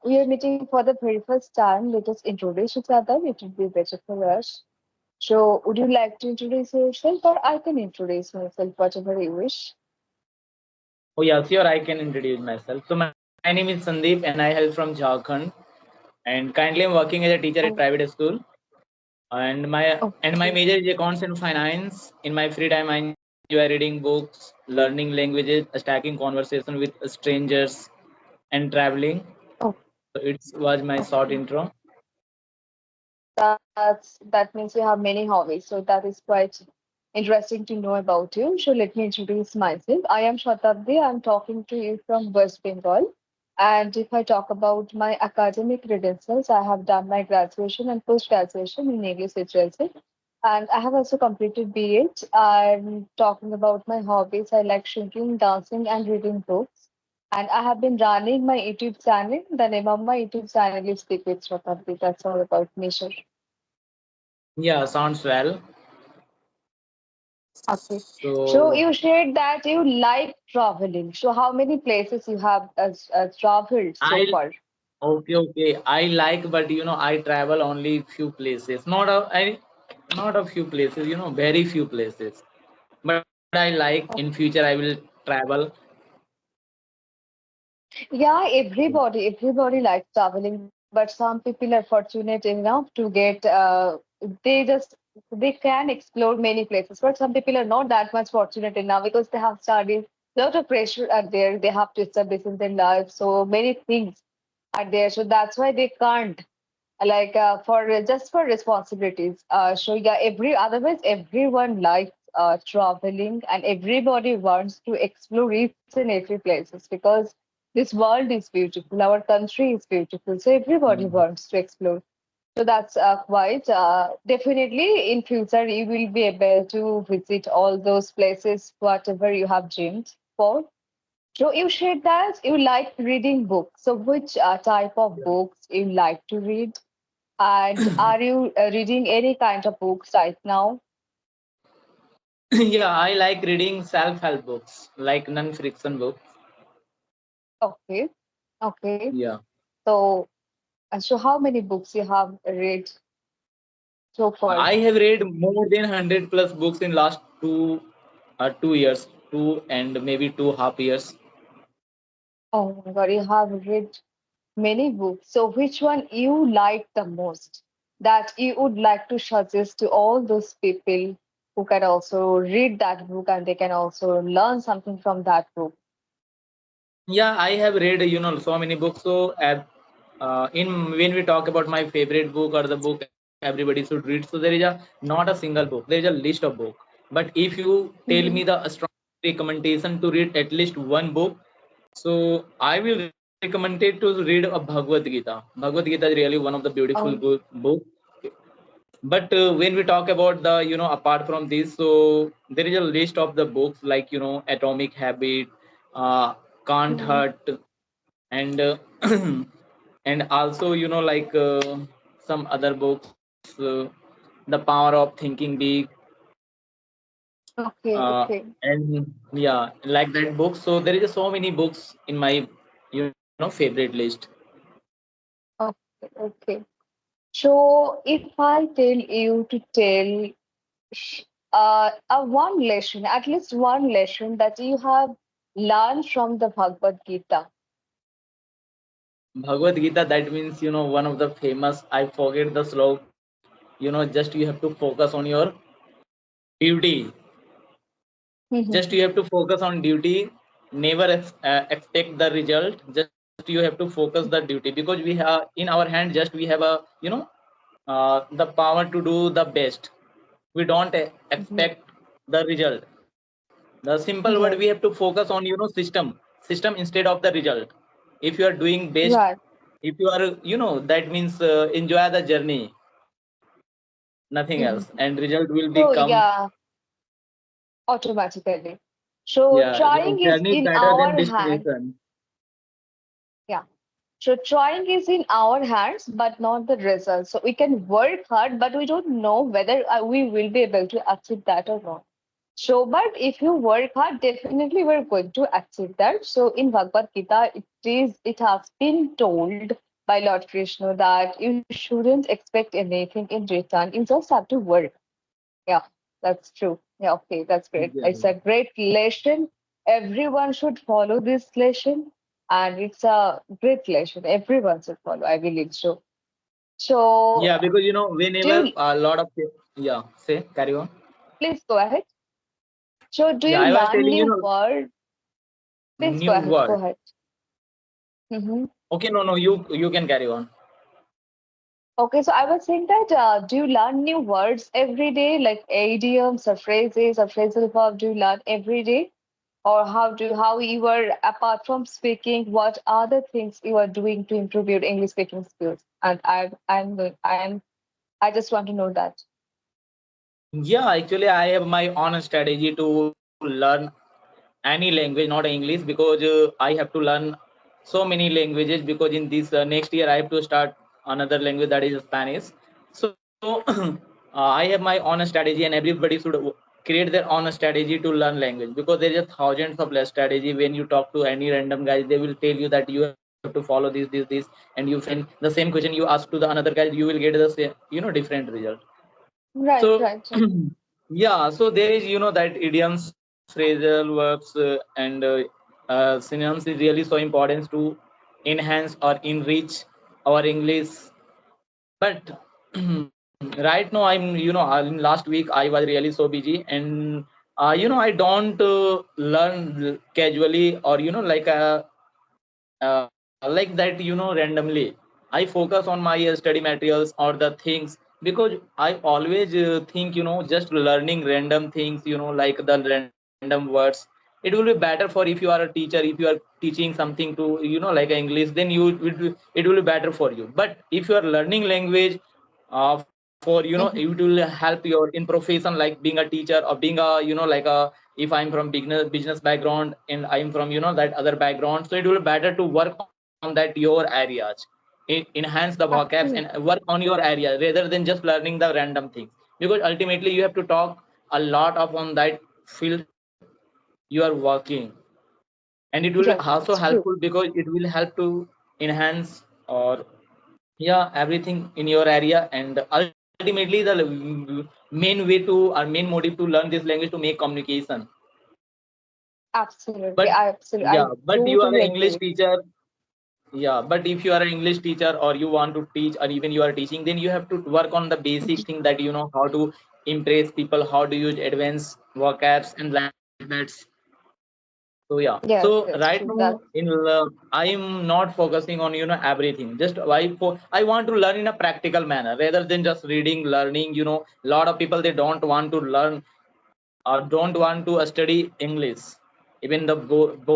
we are meeting for the very first time. Let us introduce each other. It would be better for us. So, would you like to introduce yourself, or I can introduce myself, whatever you wish? Oh yeah, sure. I can introduce myself. So my name is Sandeep, and I hail from Jharkhand. And currently, I'm working as a teacher at Oh, private school. And my okay. major is accounts and finance. In my free time, I enjoy reading books, learning languages, stacking conversation with strangers, and traveling. Oh, So it was my short okay. intro. That means you have many hobbies. So that is quite interesting to know about you. So let me introduce myself. I am Satabdi. I'm talking to you from West Bengal. And if I talk about my academic credentials, I have done my graduation and post-graduation in English literature. And I have also completed B.Ed. I'm talking about my hobbies. I like singing, dancing, and reading books. And I have been running my YouTube channel. The name of my YouTube channel is Speak with Satabdi. That's all about me, sir. Yeah, sounds well. Okay. So So you shared that you like traveling. So how many places you have traveled so I far? okay. I like, but I travel only few places. Not a few places. Very few places. But I like in future I will travel. Yeah, everybody likes traveling, but some people are fortunate enough to get they just they can explore many places. But some people are not that much fortunate enough because they have studies, lot of pressure are there. They have to establish in their life. So many things are there. So that's why they can't for just for responsibilities. So yeah, otherwise everyone likes traveling and everybody wants to explore each and every places because this world is beautiful, our country is beautiful, so everybody Mm. wants to explore. So that's quite definitely in future you will be able to visit all those places, whatever you have dreamed for. So you said that you like reading books. So which type of books you like to read? And are you reading any kind of books right now? Yeah, I like reading self-help books, like non-fiction books. Okay, okay. Yeah, So, so how many books you have read so far? I have read more than 100 plus books in last 2 years, 2 and maybe 2.5 years. Oh my God, you have read many books. So which one you like the most that you would like to suggest to all those people who can also read that book and they can also learn something from that book? Yeah, I have read so many books. So in when we talk about my favorite book or the book everybody should read, so there is a not a single book. There is a list of book. But if you tell me Mhm. the strong recommendation to read at least one book, so I will recommend it to read a Bhagavad Gita. Bhagavad Gita is really one of the beautiful Oh, good book. But when we talk about the apart from this, so there is a list of the books like Atomic Habit, Can't mhm. Hurt, and and also some other books, The Power of Thinking Big, Okay, okay. and yeah, like that book. So there is so many books in my favorite list. Okay, okay. So if I tell you to tell one lesson, at least one lesson that you have learned from the Bhagavad Gita. Bhagavad Gita, that means one of the famous, I forget the slok, just you have to focus on your duty. Just you have to focus on duty, never expect the result. Just you have to focus the duty, because we have in our hand, just we have a the power to do the best. We don't Mhm. expect the result. The simple word, we have to Yes, focus on system instead of the result. If you are doing best, right. if you are that means enjoy the journey, nothing Mhm. else, and result will So become. yeah, automatically. So Yeah, trying is journey is in better than our hand. destination. Yeah. So trying is in our hands, but not the result. So we can work hard, but we don't know whether we will be able to achieve that or not. So, but if you work hard, definitely we're going to achieve that. So in Bhagavad Gita, it has been told by Lord Krishna that you shouldn't expect anything in return. You just have to work. Yeah, that's true. Yeah, okay, that's great. It's a Yeah. great lesson. Everyone should follow this lesson, and it's a great lesson. Everyone should follow, I believe so. So, Yeah, because do whenever you a lot of yeah, say carry on. please go ahead? So, do Yeah, you I was learn telling new words? Please go new ahead. Go word. ahead. Mm-hmm. Okay, no, you can carry on. Okay, so I was saying that do you learn new words every day, like idioms or phrases or phrasal verb? Do you learn every day, or how you are apart from speaking, what other things you are doing to improve your English speaking skills? And I just want to know that. Yeah, actually, I have my own strategy to learn any language, not English, because I have to learn so many languages. Because in this next year, I have to start another language, that is Spanish. So I have my own strategy, and everybody should create their own strategy to learn language, because there is thousands of less strategy. When you talk to any random guys, they will tell you that you have to follow this, and you find the same question you ask to the another guy, you will get the same, different result. Right, So right, right. yeah, so there is that idioms, phrasal verbs, and synonyms is really so important to enhance or enrich our English. But right now I'm in last week I was really so busy, and I don't learn casually, or like that randomly. I focus on my study materials or the things, because I always think just learning random things, like the random words, it will be better for if you are a teacher, if you are teaching something to like English, then it will be better for you. But if you are learning language for it Mhm. will help your in profession, like being a teacher or being a like a, if I'm from business background and I'm from that other background, so it will be better to work on that your areas, enhance the vocabs and Absolutely. work on your area, rather than just learning the random things. Because ultimately you have to talk a lot of on that field you are working, and it will Yes, also it's helpful true. because it will help to enhance, or yeah, everything in your area. And ultimately the main way to, or main motive to learn this language, to make communication. But Absolutely. yeah, I but you are totally an agree English with teacher. Yeah, but if you are an English teacher, or you want to teach, or even you are teaching, then you have to work on the basic you. thing, that how to impress people, how to use advanced vocabs and like that. So yeah, so Yes, right yes, now true. That. I am not focusing on everything. Just I want to learn in a practical manner, rather than just reading, learning. A lot of people, they don't want to learn, or don't want to study English, even the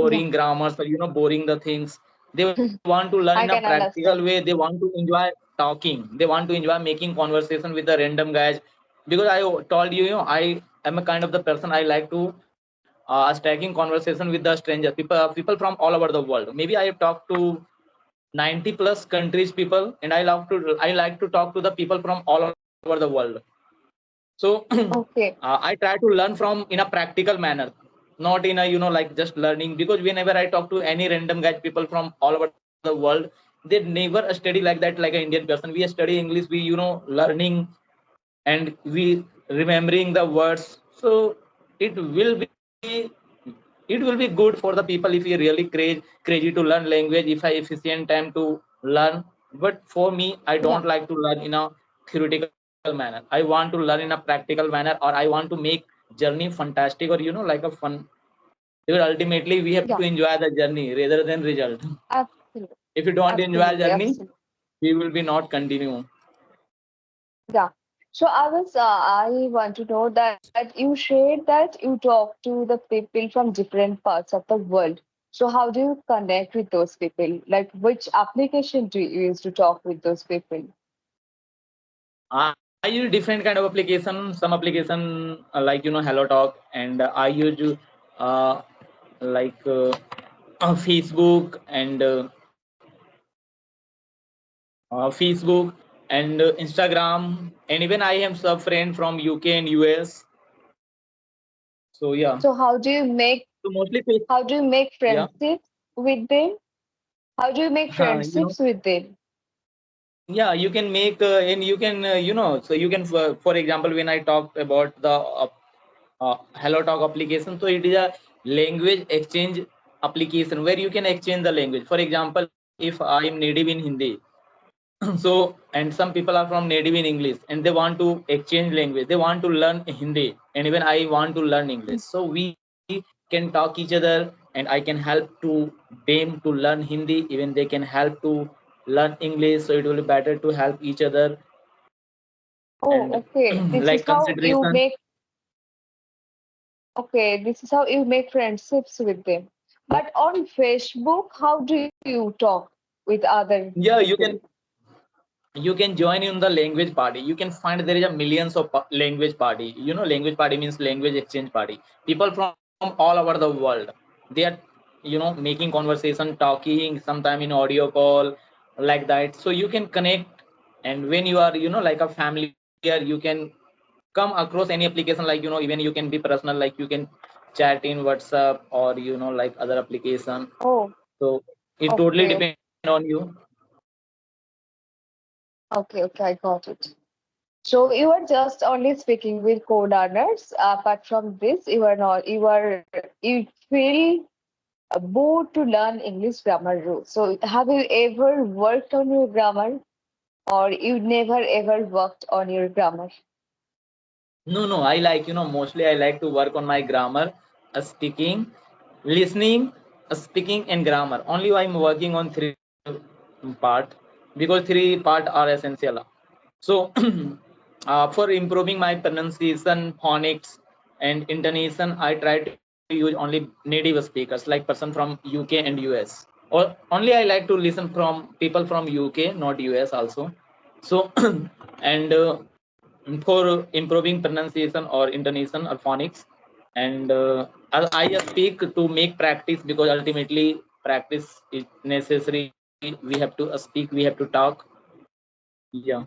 Yeah. boring grammars, or boring the things. They want to learn in a I can practical way. understand. They want to enjoy talking. They want to enjoy making conversation with the random guys. Because I told you, I am a kind of the person, I like to stacking conversation with the strangers, people from all over the world. Maybe I have talked to 90 plus countries people, and I like to talk to the people from all over the world. So Okay. I try to learn from in a practical manner, not in a like just learning. Because whenever I talk to any random guy, people from all over the world, they never study like that, like an Indian person. We study English, we learning, and we remembering the words. So it will be it will be good for the people if you really crazy to learn language, if I efficient time to learn. But for me, I Yeah. don't like to learn in a theoretical manner. I want to learn in a practical manner, or I want to make journey fantastic, or like a fun. Because ultimately we have to Yeah. enjoy the journey rather than result. Absolutely. If you don't enjoy Absolutely. journey, Absolutely. we will be not continue. Yeah. So I want to know that you shared that you talk to the people from different parts of the world. So how do you connect with those people? Like which application do you use to talk with those people? I use different kind of application. Some application like Hello Talk, and I use uh, like Facebook, Facebook and Instagram, and even I have some friend from UK and US. So yeah, So how do you make so mostly face, how do you make yeah, friendships with them? How do you make you know friendships with them? Yeah, you can make and you can so you can for example, when I talk about the hello talk application, so it is a language exchange application where you can exchange the language. For example, if I am native in Hindi, so and some people are from native in English and they want to exchange language, they want to learn Hindi, and even I want to learn English, so we can talk each other and I can help to them to learn Hindi, even they can help to learn English, so it will be better to help each other. Oh, And okay. This is like how you consideration. make. Okay, this is how you make friendships with them. But on Facebook, how do you talk with other Yeah, people? you can join in the language party. You can find there is a millions of language party. Language party means language exchange party. People from all over the world, they are making conversation, talking sometime in audio call, like that, so you can connect. And when you are like a familiar, you can come across any application, like even you can be personal, like you can chat in WhatsApp or like other application. Oh, So it totally okay, depend on you. okay, I got it. So you are just only speaking with co-learners. Apart from this, you are not. You feel bored to learn English grammar rules. So have you ever worked on your grammar, or you never ever worked on your grammar? No, no, I like, mostly I like to work on my grammar, speaking, listening, speaking, and grammar. Only I'm working on three part, because three part are essential. So, for improving my pronunciation, phonics, and intonation, I try to use only native speakers, like person from UK and US. Or only I like to listen from people from UK, not US also. So, and for improving pronunciation or intonation or phonics, and I just speak to make practice, because ultimately practice is necessary. We have to speak, we have to talk. Yeah.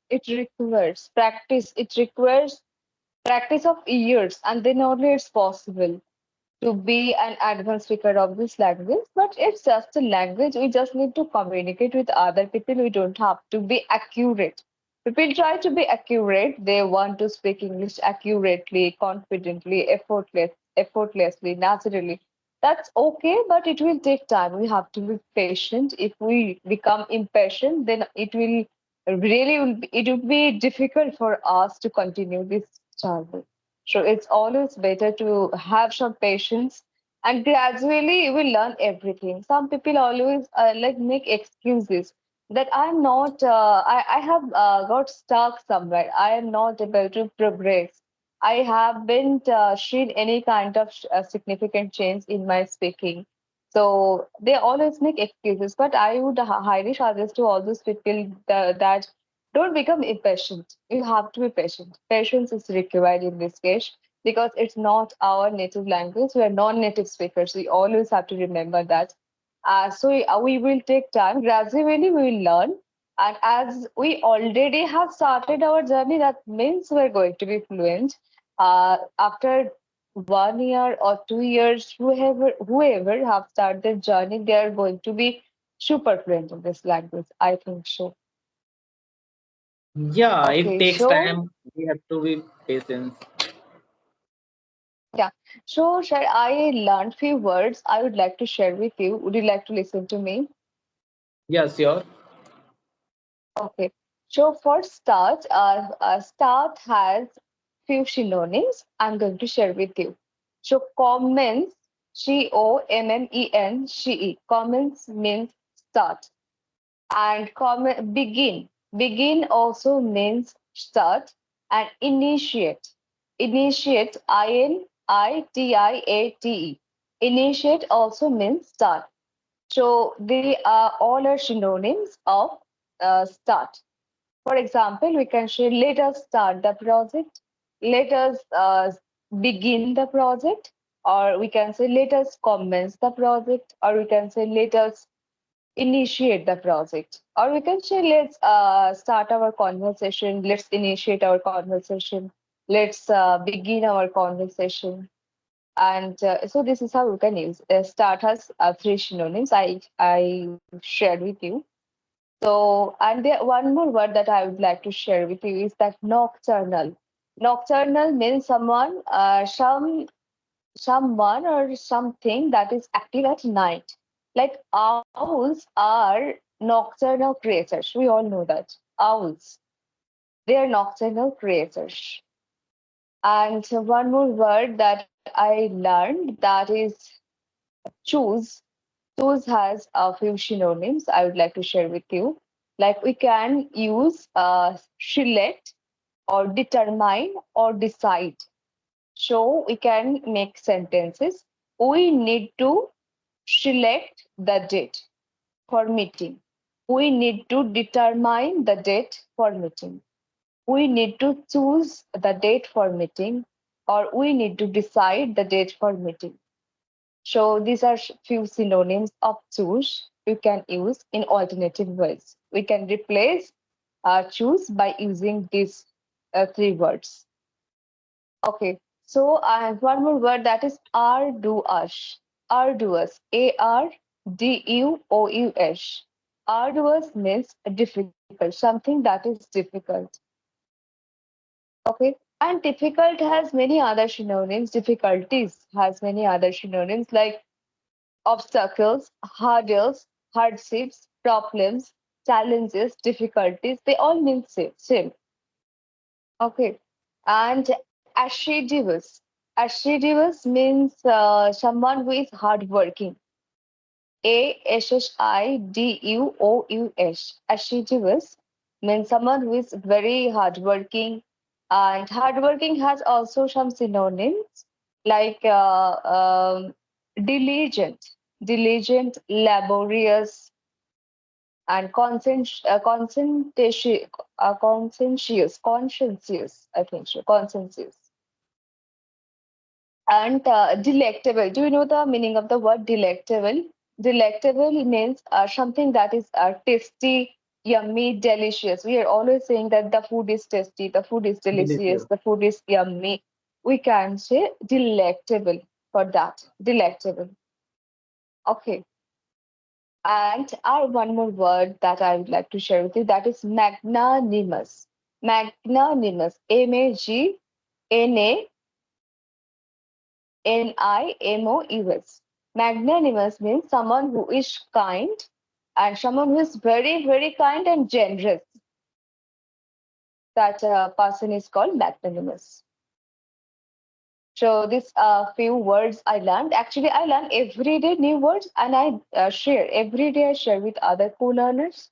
It requires practice. It requires practice of years, and then only it's possible to be an advanced speaker of this language. But it's just a language. We just need to communicate with other people. We don't have to be accurate. People try to be accurate. They want to speak English accurately, confidently, effortlessly, naturally. That's okay, but it will take time. We have to be patient. If we become impatient, then it would be difficult for us to continue this journey. So it's always better to have some patience, and gradually you will learn everything. Some people always like make excuses that I have got stuck somewhere. I am not able to progress. I haven't seen any kind of significant change in my speaking. So they always make excuses, but I would highly suggest to all those people that don't become impatient. You have to be patient. Patience is required in this case because it's not our native language. We are non-native speakers. We always have to remember that. We will take time. Gradually, we will learn. And as we already have started our journey, that means we're going to be fluent. After 1 year or 2 years, whoever have started their journey, they are going to be super fluent in this language. I think so. Yeah, it Okay, takes so time. We have to be patient. yeah. So, Shar, I learned few words I would like to share with you. Would you like to listen to me? Yeah, sure. Okay. So for start, start has few synonyms I'm going to share with you. So commence, COMMENCE. Commence means start. And begin. Begin also means start. And initiate. Initiate, INITIATE. Initiate also means start. So they are all are synonyms of start. For example, we can say, let us start the project, let us begin the project, or we can say, let us commence the project, or we can say, let us initiate the project, or we can say, let's start our conversation, let's initiate our conversation, let's begin our conversation. And so this is how we can use start has three synonyms I shared with you. So, and there one more word that I would like to share with you is that nocturnal. Nocturnal means someone or something that is active at night. Like owls are nocturnal creatures. We all know that. Owls, they are nocturnal creatures. And one more word that I learned, that is choose. Choose has a few synonyms I would like to share with you. Like we can use select or determine or decide. So we can make sentences. We need to select the date for meeting. We need to determine the date for meeting. We need to choose the date for meeting, or we need to decide the date for meeting. So these are few synonyms of choose you can use in alternative ways. We can replace choose by using these three words. Okay, so I have one more word that is arduous. Arduous. Arduous. Arduous means difficult, something that is difficult. Okay, and difficult has many other synonyms. Difficulties has many other synonyms like obstacles, hurdles, hardships, problems, challenges, difficulties. They all mean same. Okay, and assiduous. Assiduous means someone who is hardworking. Assiduous. Assiduous means someone who is very hardworking, and hardworking has also some synonyms like diligent, laborious, and conscientious. I think so, conscientious. And delectable. Do you know the meaning of the word delectable? Delectable means something that is tasty, yummy, delicious. We are always saying that the food is tasty, the food is delicious, Delicious. the food is yummy. We can say delectable for that. Delectable. Okay. And our one more word that I would like to share with you, that is magnanimous. Magnanimous. Magnanimous. Magnanimous means someone who is kind, and someone who is very, very kind and generous. That person is called magnanimous. So these few words I learned. Actually, I learn every day new words, and I share every day. I share with other co-learners.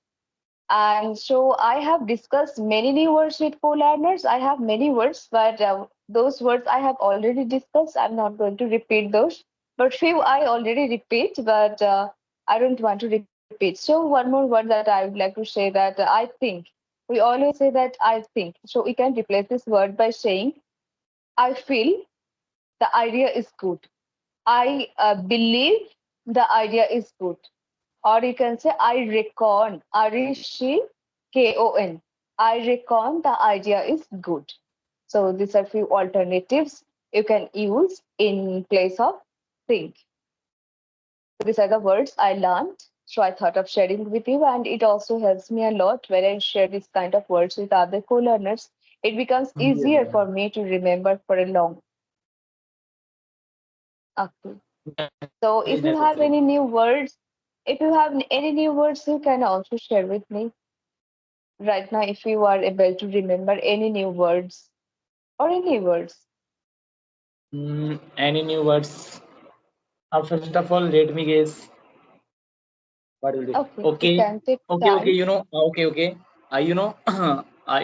And so I have discussed many new words with co-learners. I have many words, but those words I have already discussed. I'm not going to repeat those. But few I already repeat, but I don't want to repeat. So one more word that I would like to say that I think. We always say that I think. So we can replace this word by saying I feel the idea is good. I believe the idea is good. Or you can say, I reckon, Rekon. I reckon the idea is good. So these are few alternatives you can use in place of think. So these are the words I learned. So I thought of sharing with you, and it also helps me a lot when I share this kind of words with other co-learners. It becomes Yes, easier for me to remember for a long. Okay. that So is if you have necessary. any new words, you can also share with me right now if you are able to remember any new words or any words. Any new words? First of all, let me guess. What will be? Okay, you Okay, can take okay. time. Okay.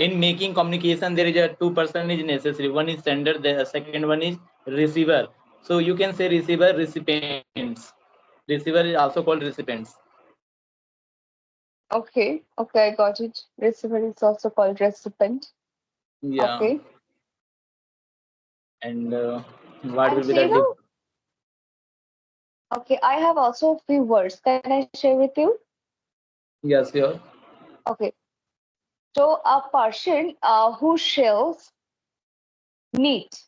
In making communication, there is a two person is necessary. One is sender, the second one is receiver. So you can say receiver, recipients. Receiver is also called recipients. Okay, I got it. Receiver is also called recipient. Yeah, Okay. and what will And be the you know, okay, I have also a few words. Can I share with you? yes, sure. Okay. So a person who sells meat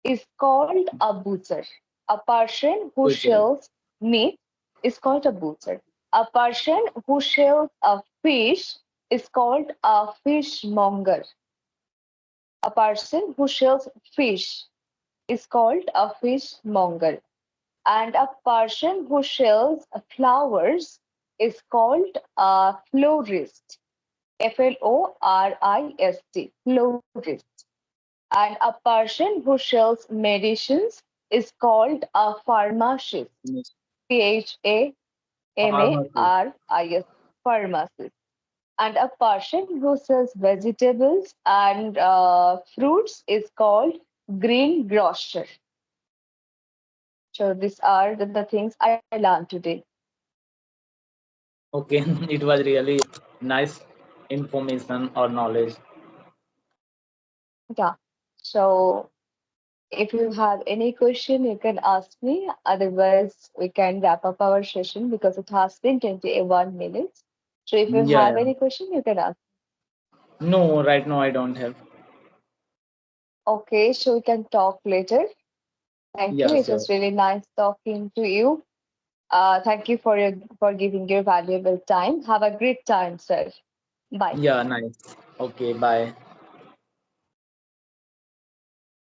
is called a butcher. A person who Butcher. sells meat is called a butcher. A person who sells a fish is called a fishmonger. A person who sells fish is called a fishmonger. And a person who sells flowers is called a florist. Florist, florist. And a person who sells medicines is called a pharmacist. Pharmacy. Pharmacist, pharmacist. And a person who sells vegetables and fruits is called greengrocer. So these are the things I learned today. Okay, it was really nice information or knowledge. Yeah. So if you have any question, you can ask me. Otherwise, we can wrap up our session because it has been 21 minutes. So if you Yeah, have yeah. any question, you can ask. No, right now I don't have. Okay, so we can talk later. Thank you. Yeah, It sure. was really nice talking to you. Thank you for giving your valuable time. Have a great time, sir. Bye. Yeah, nice. Okay, bye.